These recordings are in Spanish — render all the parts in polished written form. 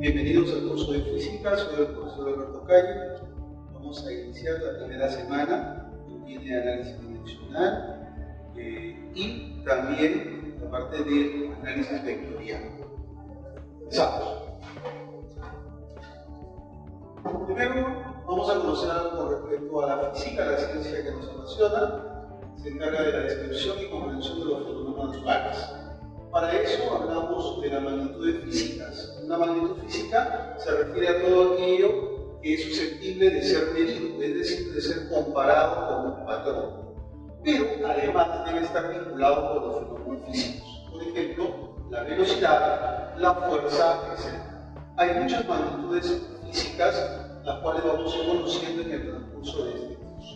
Bienvenidos al curso de física, soy el profesor Alberto Calle. Vamos a iniciar la primera semana, que tiene análisis dimensional y también la parte de análisis vectorial. Empezamos. Primero vamos a conocer algo con respecto a la física, la ciencia que nos apasiona. Se encarga de la descripción y comprensión de los fenómenos naturales. Para eso hablamos de la magnitud de físicas. Una magnitud física se refiere a todo aquello que es susceptible de ser medido, es decir, de ser comparado con un patrón. Pero además debe estar vinculado con los fenómenos físicos. Por ejemplo, la velocidad, la fuerza, etc. Hay muchas magnitudes físicas, las cuales vamos a ir conociendo en el transcurso de este curso.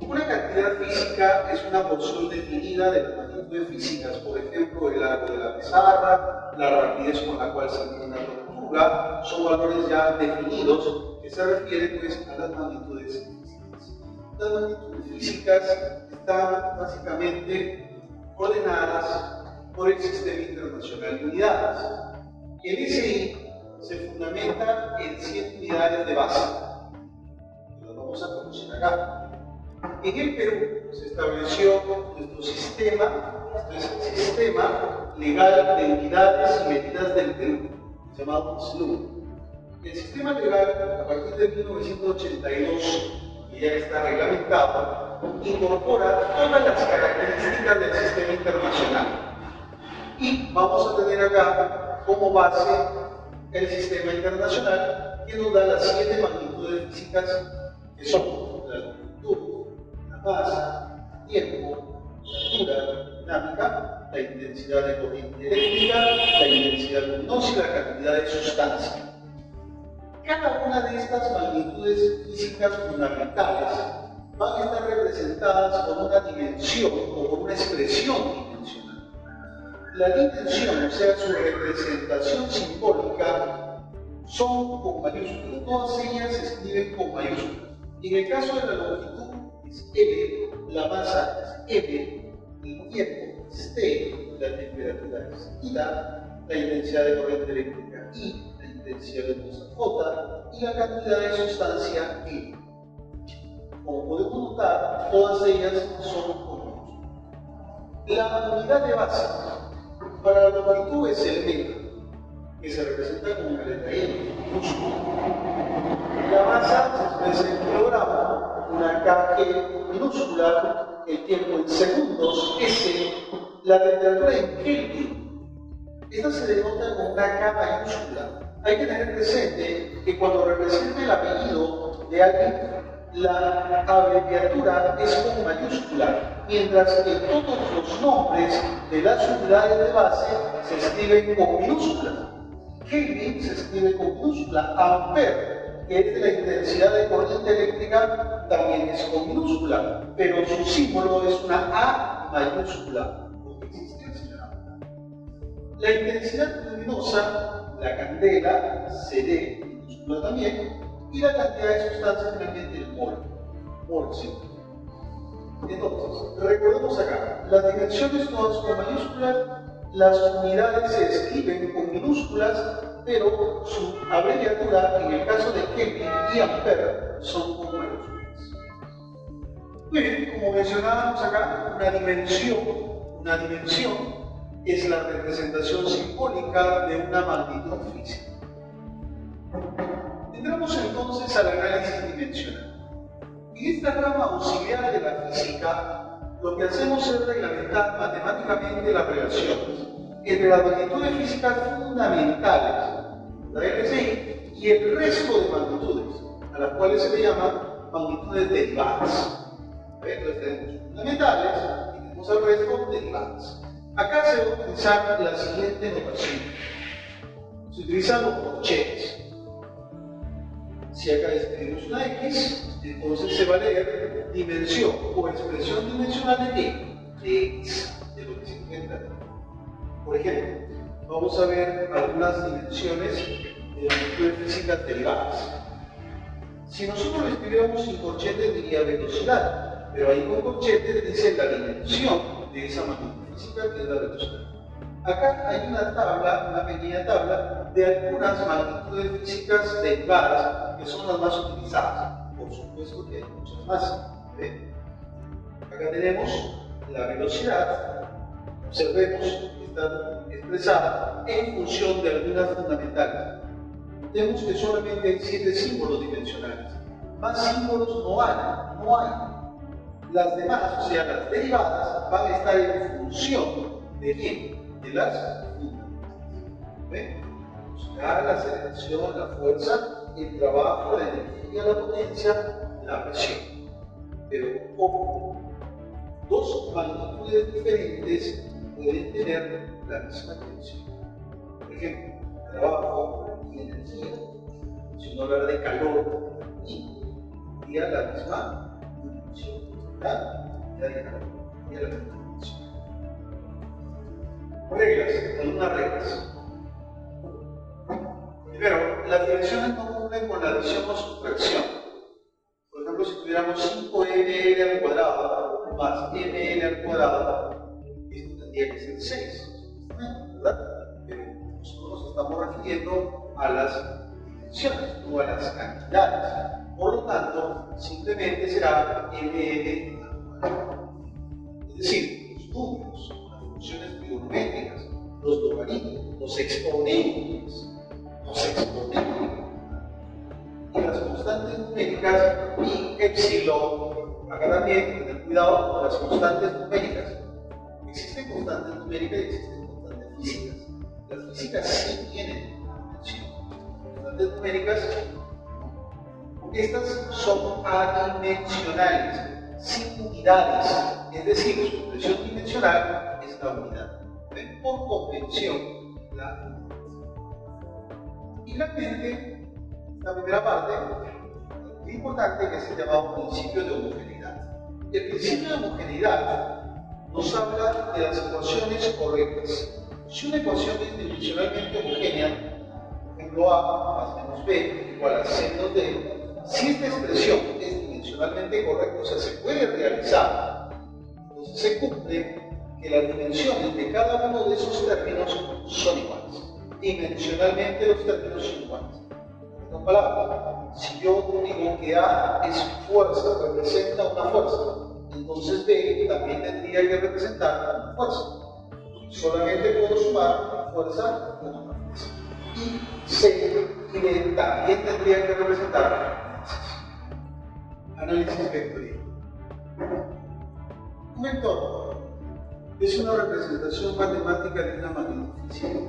Una cantidad física es una porción definida de las magnitudes físicas, por ejemplo, el largo de la pizarra, la rapidez con la cual se mide una tortuga, son valores ya definidos que se refieren pues, a las magnitudes físicas. Las magnitudes físicas están básicamente ordenadas por el Sistema Internacional de Unidades. El SI se fundamenta en 100 unidades de base, que las vamos a conocer acá. En el Perú se estableció nuestro sistema, este es el Sistema Legal de Unidades y Medidas del Perú, llamado SLUM. El sistema legal, a partir de 1982, que ya está reglamentado, incorpora todas las características del sistema internacional. Y vamos a tener acá como base el sistema internacional, que nos da las 7 magnitudes físicas que son la longitud, masa, tiempo, altura, dinámica, la intensidad de corriente eléctrica, la intensidad luminosa y la cantidad de sustancia. Cada una de estas magnitudes físicas fundamentales van a estar representadas por una dimensión o por una expresión dimensional. La dimensión, o sea, su representación simbólica, son con mayúsculas. Todas ellas se escriben con mayúsculas. En el caso de la longitud, es M, la masa es M, el tiempo es T, la temperatura es I, la intensidad de corriente eléctrica I, la intensidad de luminosa J y la cantidad de sustancia E. Como podemos notar, todas ellas son comunes. La unidad de base para la longitud es el metro, que se representa con una letra M, minúscula. La masa se expresa en kilogramos, una kg minúscula, el tiempo en segundos, S, la temperatura en Kelvin. Esta se denota con una K mayúscula. Hay que tener presente que cuando representa el apellido de alguien, la abreviatura es con mayúscula, mientras que todos los nombres de las unidades de base se escriben con minúscula. Kelvin se escribe con minúscula, ampere, que es de la intensidad de corriente eléctrica, también es con minúscula, pero su símbolo es una A mayúscula, porque existe el señor. La intensidad luminosa, la candela, CD, minúscula también, y la cantidad de sustancia finalmente el mol, sí. Entonces, recordemos acá, las dimensiones todas con mayúsculas, las unidades se escriben con minúsculas, pero su abreviatura, en el caso de Kelvin y Ampere, son con mayúsculas. Muy bien, como mencionábamos acá, una dimensión es la representación simbólica de una magnitud física. Entramos entonces al análisis dimensional. En esta rama auxiliar de la física, lo que hacemos es reglamentar matemáticamente las relaciones entre las magnitudes físicas fundamentales, la RSI, y el resto de magnitudes, a las cuales se le llaman magnitudes derivadas. Entonces tenemos fundamentales y tenemos el resto derivadas. Acá se va a utilizar la siguiente notación. Se utilizan los corchetes. Si acá escribimos una X, entonces se va a leer dimensión o expresión dimensional de qué? De X, de lo que se encuentra. Por ejemplo, vamos a ver algunas dimensiones de magnitudes físicas derivadas. Si nosotros lo escribiéramos sin corchetes diría velocidad, pero ahí con corchetes dice la dimensión de esa magnitud física que es la velocidad. Acá hay una tabla, una pequeña tabla, de algunas magnitudes físicas derivadas que son las más utilizadas. Por supuesto que hay muchas más. ¿Ve? Acá tenemos la velocidad, observemos que está expresada en función de algunas fundamentales. Vemos que solamente hay 7 símbolos dimensionales. Más símbolos no hay. Las demás, o sea, las derivadas, van a estar en función de quién? De las fundamentales. ¿Ven? La aceleración, la fuerza, el trabajo, la energía, la potencia, la presión. Pero como dos magnitudes diferentes pueden tener la misma tensión. Por ejemplo, trabajo y energía. Si uno habla de calor y tendría la misma dimensión. Reglas, algunas reglas. Primero, las dimensiones no cumplen con la adición o sustracción. Por ejemplo, si tuviéramos 5ml al cuadrado más ml al cuadrado, esto tendría que ser 6, ¿verdad? Pero nosotros nos estamos refiriendo a las dimensiones, no a las cantidades. Por lo tanto, simplemente será ml al cuadrado. Es decir, los números, las funciones trigonométricas, los logaritmos, los exponentes, y las constantes numéricas y epsilon. Acá también tener cuidado con las constantes numéricas. Existen constantes numéricas y existen constantes físicas. Las físicas sí tienen dimensión. Constantes numéricas, estas son adimensionales, sin unidades. Es decir, su expresión dimensional es la unidad. ¿Ven? Por convención, la unidad. Finalmente, la primera parte, muy importante, que se llama principio de homogeneidad. El principio de homogeneidad nos habla de las ecuaciones correctas. Si una ecuación es dimensionalmente homogénea, por ejemplo A más menos B igual a C menos D, si esta expresión es dimensionalmente correcta, o sea, se puede realizar, entonces se cumple que las dimensiones de cada uno de esos términos son iguales. Dimensionalmente los términos son iguales. En otras palabras, si yo digo que A es fuerza, representa una fuerza, entonces B también tendría que representar una fuerza. Solamente puedo sumar fuerza con una fuerza. Y C y D también tendrían que representar fuerzas. Análisis vectorial. Un vector es una representación matemática de una magnitud física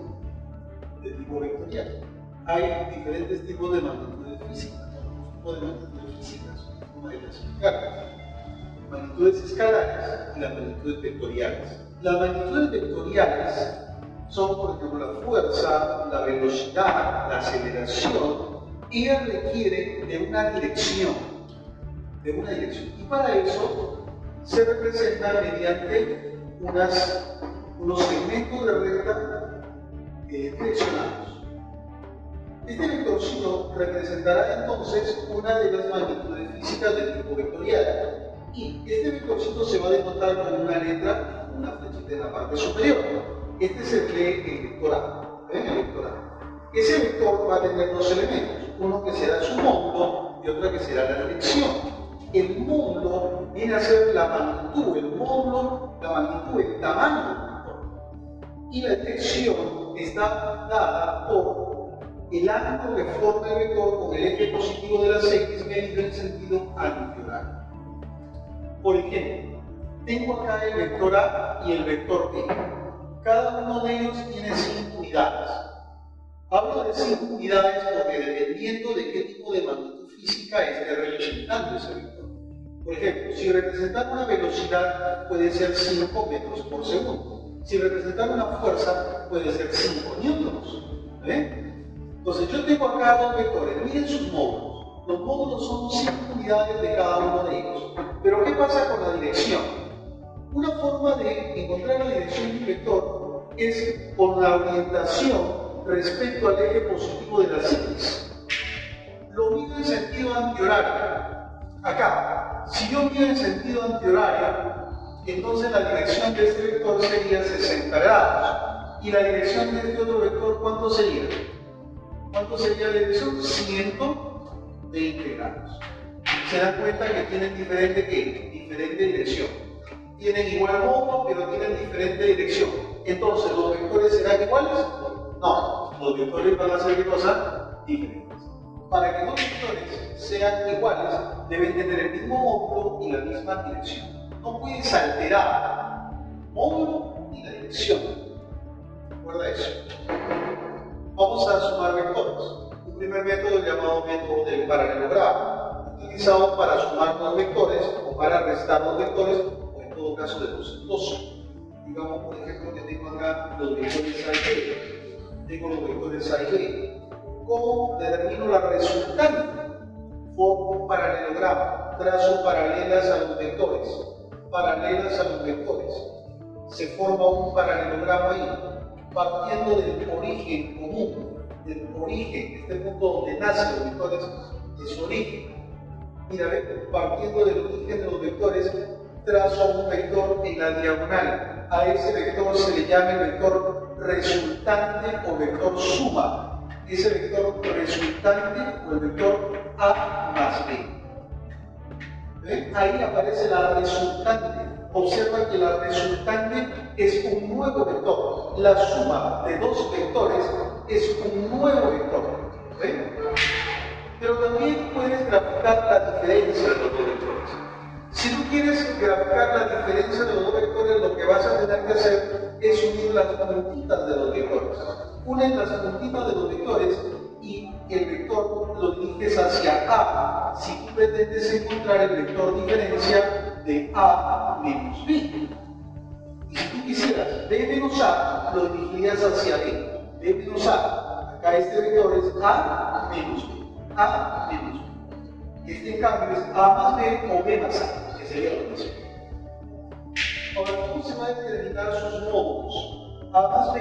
de tipo vectorial. Hay diferentes tipos de magnitudes físicas. Los tipos de magnitudes físicas son una de las escalas. Magnitudes escalares y las magnitudes vectoriales. Las magnitudes vectoriales son, por ejemplo, la fuerza, la velocidad, la aceleración. Ellas requieren de una dirección. Y para eso se representan mediante unos segmentos de recta direccionados. Este vectorcito representará entonces una de las magnitudes físicas del tipo vectorial. Y este vectorcito se va a denotar con una letra, una flechita en la parte superior. Este se lee el vector A. ¿Ven? El vector A. Ese vector va a tener dos elementos, uno que será su módulo y otro que será la dirección. El módulo viene a ser la magnitud, el módulo, la magnitud, el tamaño del vector. Y la dirección está dada por el ángulo que forma el vector con el eje positivo de las X medido en sentido antihorario. Por ejemplo, tengo acá el vector A y el vector B. Cada uno de ellos tiene 5 unidades. Hablo de 5 unidades porque dependiendo de qué tipo de magnitud física esté representando ese vector. Por ejemplo, si representar una velocidad puede ser 5 metros por segundo. Si representar una fuerza puede ser 5 newtons. Entonces yo tengo acá dos vectores, miren sus módulos. Los módulos son 5 unidades de cada uno de ellos. Pero ¿qué pasa con la dirección? Una forma de encontrar la dirección de un vector es por la orientación respecto al eje positivo de las X. Lo mido en sentido antihorario. Acá, si yo mido en sentido antihorario, entonces la dirección de este vector sería 60 grados. ¿Y la dirección de este otro vector cuánto sería? ¿Cuánto sería la dirección? 120 grados. Se dan cuenta que tienen diferente ¿qué? Diferente dirección. Tienen igual módulo, pero tienen diferente dirección. Entonces, ¿los vectores serán iguales? No, los vectores van a ser ¿qué cosa? Diferentes. Para que dos vectores sean iguales, deben tener el mismo módulo y la misma dirección. No puedes alterar módulo y la dirección. Recuerda eso. Vamos a sumar vectores. Un primer método llamado método del paralelogramo, utilizado para sumar dos vectores o para restar dos vectores, o en todo caso de dos en dos. Digamos, por ejemplo, que tengo acá los vectores A y B. Tengo los vectores A y B. ¿Cómo determino la resultante? Formo un paralelogramo, trazo paralelas a los vectores. Paralelas a los vectores. Se forma un paralelogramo ahí, partiendo del origen común, del origen, este punto donde nacen los vectores, es su origen. Mira, partiendo del origen de los vectores, trazo un vector en la diagonal. A ese vector se le llama el vector resultante o vector suma. Ese vector resultante o el vector A más B. ¿Ven? Ahí aparece la resultante. Observa que la resultante es un nuevo vector. La suma de dos vectores es un nuevo vector. ¿Ven? Pero también puedes graficar la diferencia de los dos vectores. Si tú quieres graficar la diferencia de los dos vectores, lo que vas a tener que hacer es unir las puntitas de los vectores. Unes las puntitas de los vectores y el vector lo diriges hacia A si tú pretendes encontrar el vector diferencia de A menos B. Y si tú quisieras B menos A, lo dirigirías hacia B. B menos A, acá este vector es A menos B. A menos B. Este en cambio es A más B o B más A, que sería lo mismo. Ahora, ¿cómo se va a determinar sus módulos? A más B,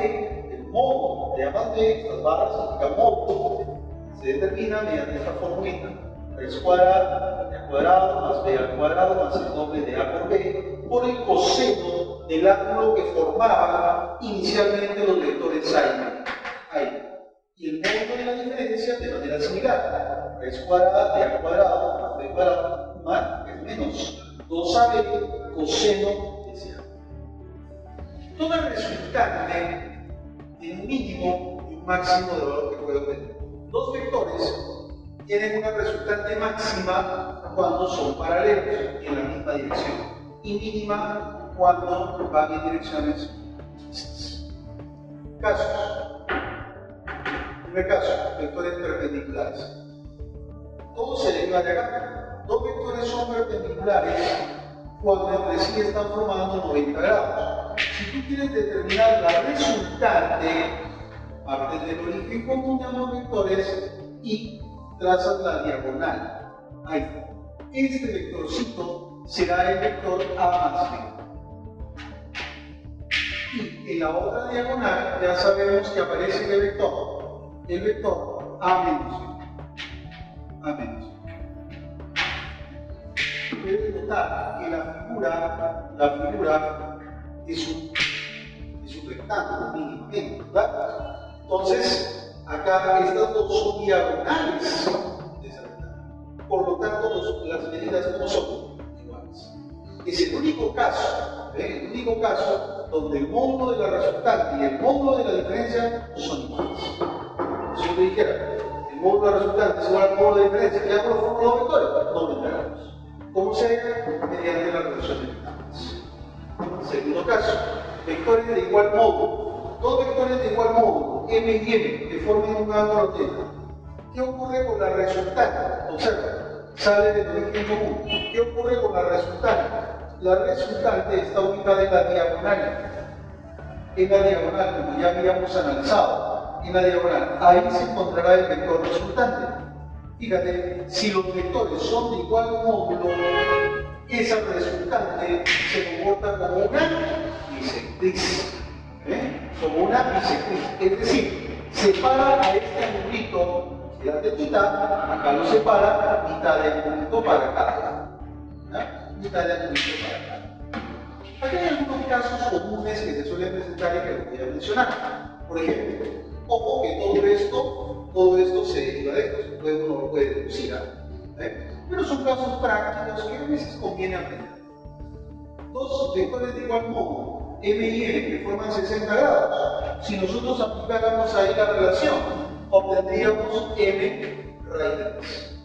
el módulo de A más B, estas barras significan módulo, se determina mediante esta formulita. Raíz cuadrada de A cuadrado más B al cuadrado más el doble de A por el coseno del ángulo que formaban inicialmente los vectores A y B. Ahí. Y el módulo de la diferencia de manera similar. Raíz cuadrada de A cuadrado más B cuadrado más el menos 2AB coseno de ese ángulo. Toda resultante tiene un mínimo y un máximo de valor que puede obtener. Dos vectores tienen una resultante máxima cuando son paralelos y en la misma dirección, y mínima cuando van en direcciones opuestas. Casos. Primer caso, vectores perpendiculares. Todo se deriva de acá. Dos vectores son perpendiculares cuando entre sí están formando 90 grados. Si tú quieres determinar la resultante, partes del origen común de ambos vectores y trazas la diagonal. Ahí está. Este vectorcito será el vector A más B. Y en la otra diagonal ya sabemos que aparece el vector A menos B. A menos B. Puedes notar que la figura es un rectángulo mínimamente, ¿verdad? Entonces, acá estas dos son diagonales de ese rectángulo. Por lo tanto, las medidas no son iguales. Es el único caso, el único caso donde el módulo de la resultante y el módulo de la diferencia son iguales. Si yo te dijera, el módulo de la resultante es igual al módulo de la diferencia, ¿ya por los dos vectores? 90 grados. ¿Cómo se hace? Mediante la relación de vectores. Segundo caso, vectores de igual módulo. Dos vectores de igual módulo, M y M, que formen un ángulo θ. ¿Qué ocurre con la resultante? Observa, sale del origen común. ¿Qué ocurre con la resultante? La resultante está ubicada en la diagonal. En la diagonal, como ya habíamos analizado. En la diagonal, ahí se encontrará el vector resultante. Fíjate, si los vectores son de igual módulo, esa resultante se comporta como una bisectriz. Como una bisectriz. Es decir, separa a este angulito, de θ, acá lo separa, mitad de angulito para acá. Mitad de angulito para acá. Aquí hay algunos casos comunes que se suelen presentar y que les voy a mencionar. Por ejemplo, ojo que todo esto se deriva de esto, uno lo puede deducir, pero son casos prácticos que a veces conviene aprender. Dos vectores de igual modo, m y n, que forman 60 grados. Si nosotros aplicáramos ahí la relación, obtendríamos m raíz de 3.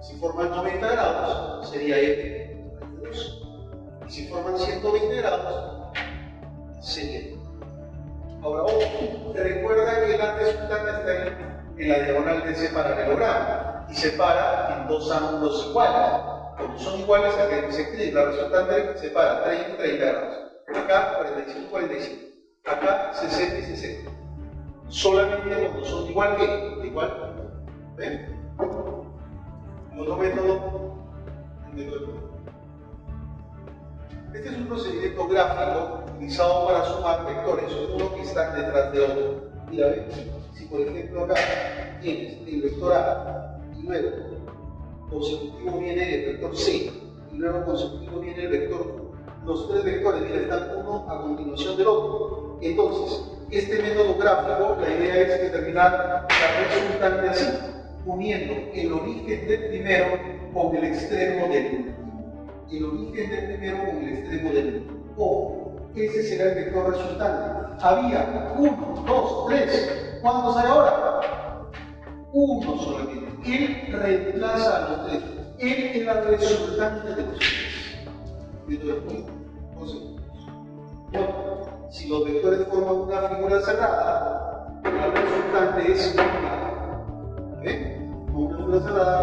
Si forman 90 grados, sería m raíz de 2. Y si forman 120 grados, sería. Ahora, ojo, recuerda que la resultante está en la diagonal de ese paralelogramo y separa en dos ángulos iguales. Como son iguales, se escribe la resultante separa 30 y 30 grados. Acá 45 y 45. Acá 60 y 60. Solamente cuando son igual que igual. ¿Ven? El otro método, el método. Este es un procedimiento gráfico utilizado para sumar vectores, uno que están detrás de otro. Mira, ¿ven? Si por ejemplo acá tienes el vector A y luego consecutivo viene el vector C y luego consecutivo viene el vector Q. Los tres vectores, mira, están uno a continuación del otro. Entonces, este método gráfico, la idea es determinar la resultante así, uniendo el origen del primero con el extremo del último. El origen del primero con el extremo del último. O ese será el vector resultante. Había 1, 2, 3. ¿Cuántos hay ahora? Uno solamente. Él reemplaza a los tres. Él es la resultante de los tres. Entonces, si los vectores forman una figura cerrada, la resultante es una. Una figura cerrada